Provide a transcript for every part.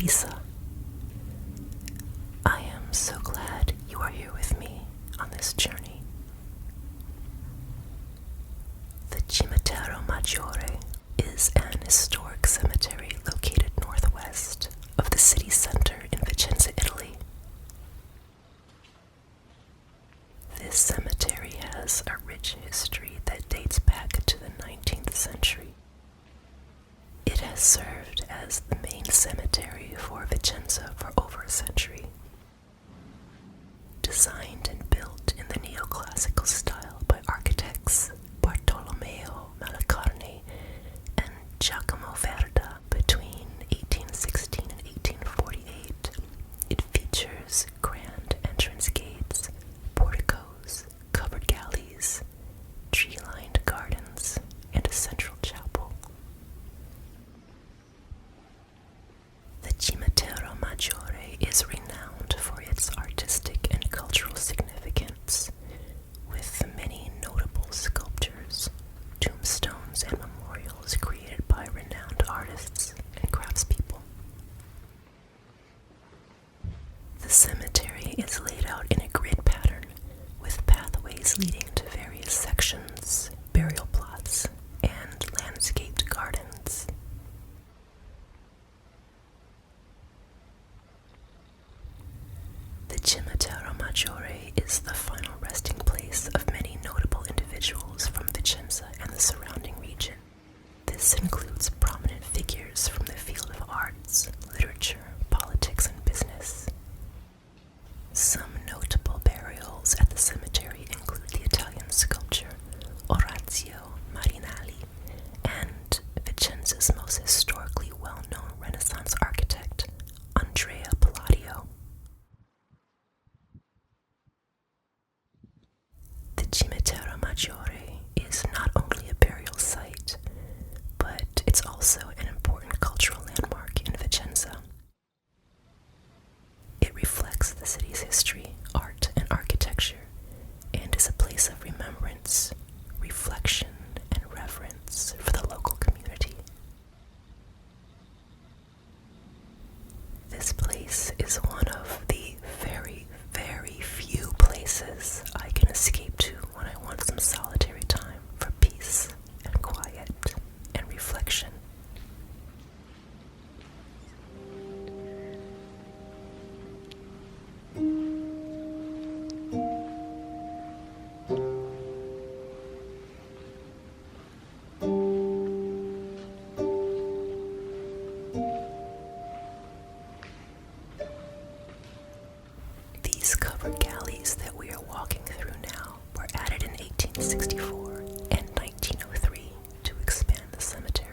Lisa. I am so glad you are here with me on this journey. The Cimitero Maggiore is an historic cemetery located northwest of the city center in Vicenza, Italy. This cemetery has a rich history that dates back to the 19th century. It has served as the main cemetery for Vicenza for over a century. Designed and built in the neoclassical style by architects Bartolomeo Malacarne and Giacomo Verda between 1816 and 1848, it features grand entrance gates, porticos, covered galleys, tree-lined gardens, and a central chapel. The Cimitero Maggiore is renowned for its artistic and cultural significance, with many notable sculptures, tombstones, and memorials created by renowned artists and craftspeople. The cemetery is laid out in a grid pattern, with pathways leading to various sections, burial plots, and landscaped gardens. The Cimitero Maggiore is the final resting place of many notable individuals from Vicenza and the surrounding region. This includes prominent figures from the field of arts, literature, politics, and business. Some notable burials at the cemetery include the Italian sculptor Orazio Marinelli and Vicenza's most historically well-known Renaissance architect, Andrea Palladio. The Cimitero Maggiore is not only a burial site, but it's also an important cultural landmark in Vicenza. It reflects the city's history, art, and architecture, and is a place of remembrance, reflection, and reverence for the local community. This place is one of the very, very few places I can escape to when I want some solitary time for peace and quiet and reflection. These covered galleys that we are walking through now were added in 1864 and 1903 to expand the cemetery.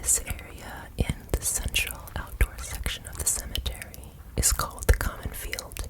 This area in the central outdoor section of the cemetery is called the Common Field.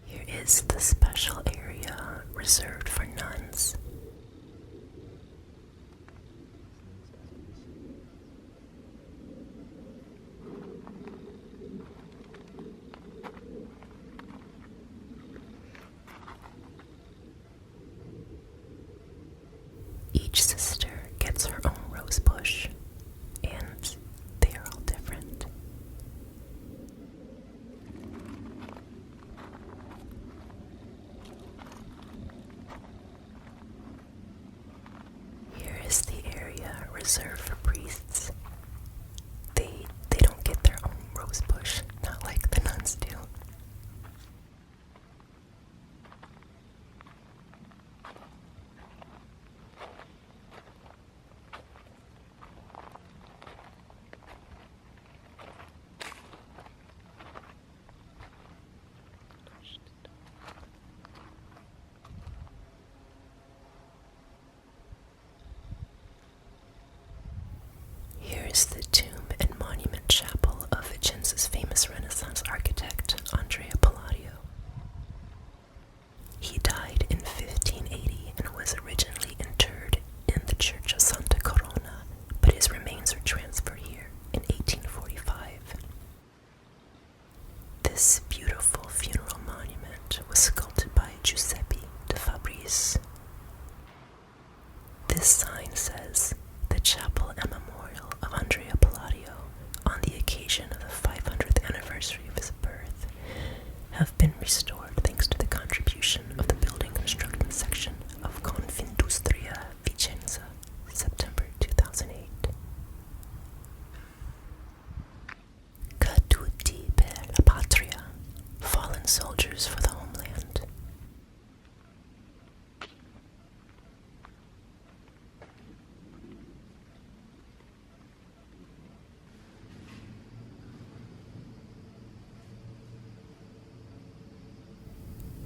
Here is the special area reserved for nuns. Each sister gets her own rose bush, and they are all different. priests. They don't get their own rose bush, not like the nuns do. Here is the tomb and monument chapel of Vicenza's famous Renaissance architect, Andrea Palladio. He died in 1580 and was originally interred in the church of Santa Corona, but his remains were transferred here in 1845. This beautiful funeral monument was sculpted by Giuseppe de Fabris. This sign says, "The Chapel and Memorial of Andrea Palladio, on the occasion of the 500th anniversary of his birth, have been restored thanks to the contribution of the building construction section of Confindustria Vicenza, September 2008. Caduti per la patria, fallen soldiers for the homeland."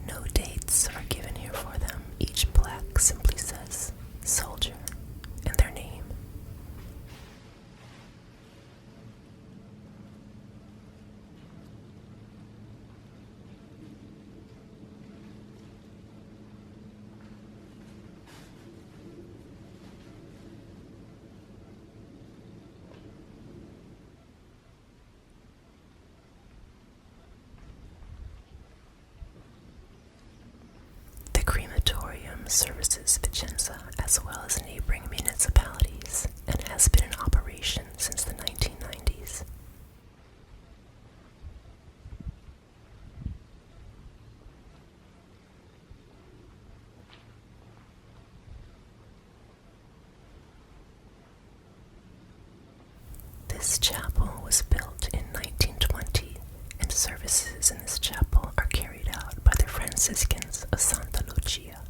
No dates are given here for them. Each plaque simply says soldier and their name. The Crematorium services Vicenza as well as neighboring municipalities and has been in operation since the 1990s. This chapel was built in 1920, and services in this chapel are carried out by the Franciscans of Santa Lucia.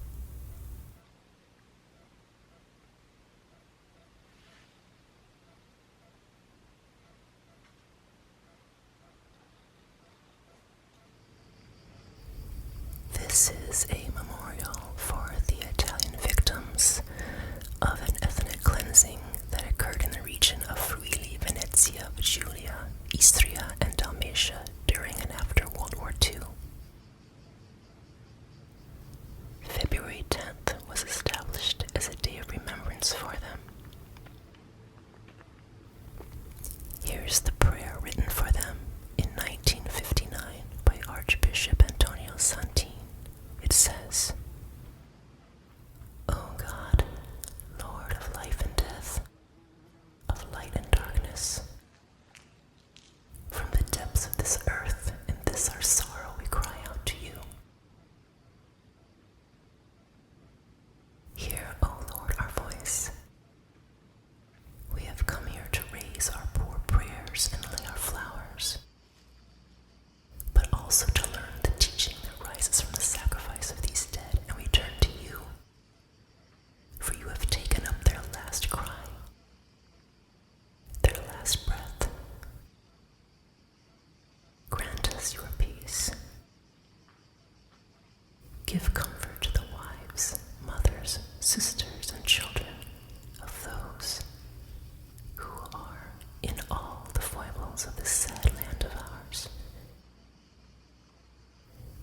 This is a memorial for the Italian victims of an ethnic cleansing that occurred in the region of Friuli, Venezia, Giulia, Istria, and Dalmatia during and after World War II. February 10th was established as a day of remembrance for them. Here's the prayer written for them in 1959 by Archbishop Antonio Santini. It says, "O God, Lord of life and death, of light and darkness, from the depths of this earth and this our sorrow we cry out to you. Hear, O Lord, our voice. We have come here to raise our poor prayers and lay our flowers, but also to learn the teaching that rises from the sacrifice of these dead, and we turn to you, for you have taken up their last cry, their last breath. Grant us your peace. Give comfort to the wives, mothers, sisters, and children of those who are in all the foibles of this sad land of ours.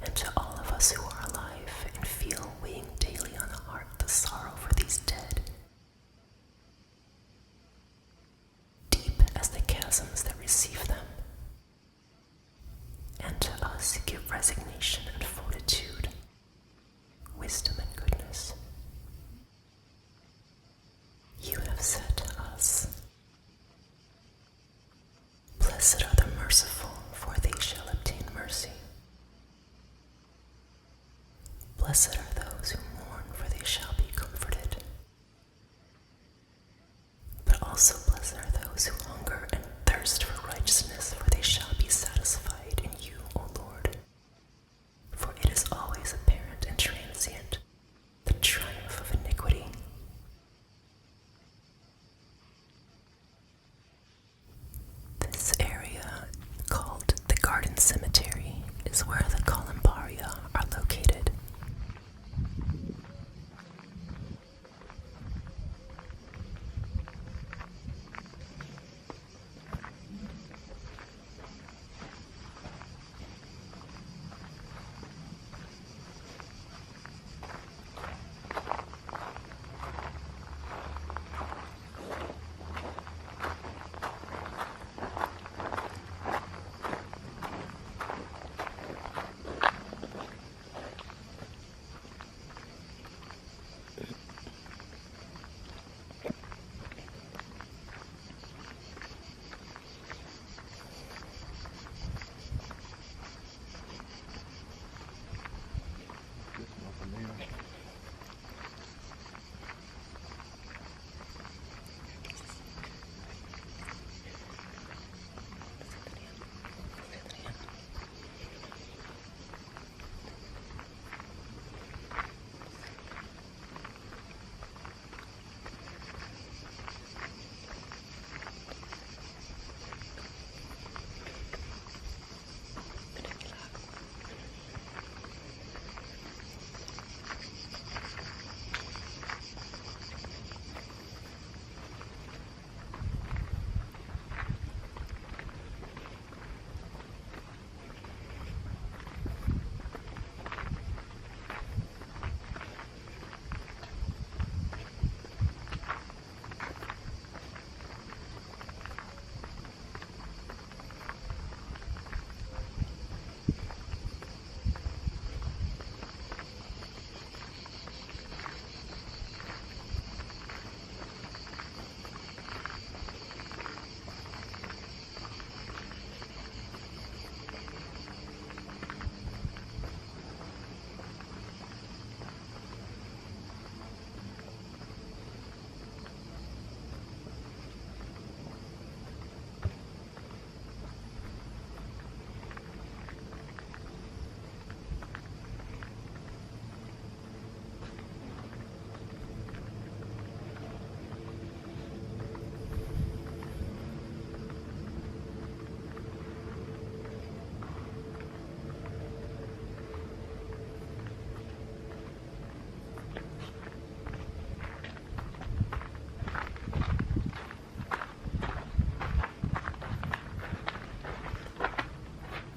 And to all of us who are alive and feel weighing daily on the heart the sorrow for these dead, deep as the chasms that receive them. And to us give resignation and fortitude, wisdom and goodness. You have said to us, blessed are the merciful, for they shall obtain mercy. Blessed are those who mourn, for they shall be comforted. But also blessed are hunger and thirst for righteousness, for they shall be satisfied in you, O Lord. For it is always apparent and transient, the triumph of iniquity. This area, called the Garden Cemetery, is where the columbaria are located.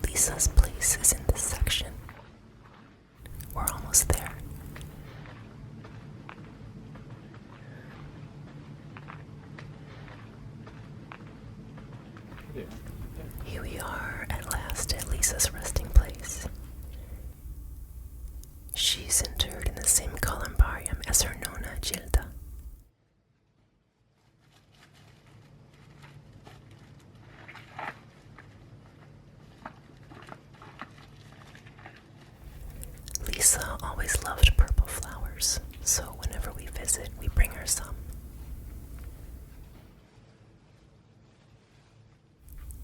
Lisa's place is in this section. We're almost there. Here we are at last at Lisa's resting place. She's interred in the same columbarium as her nonna Gilda. Lisa always loved purple flowers, so whenever we visit, we bring her some.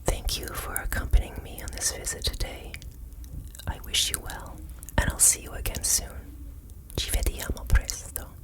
Thank you for accompanying me on this visit today. I wish you well, and I'll see you again soon. Ci vediamo presto.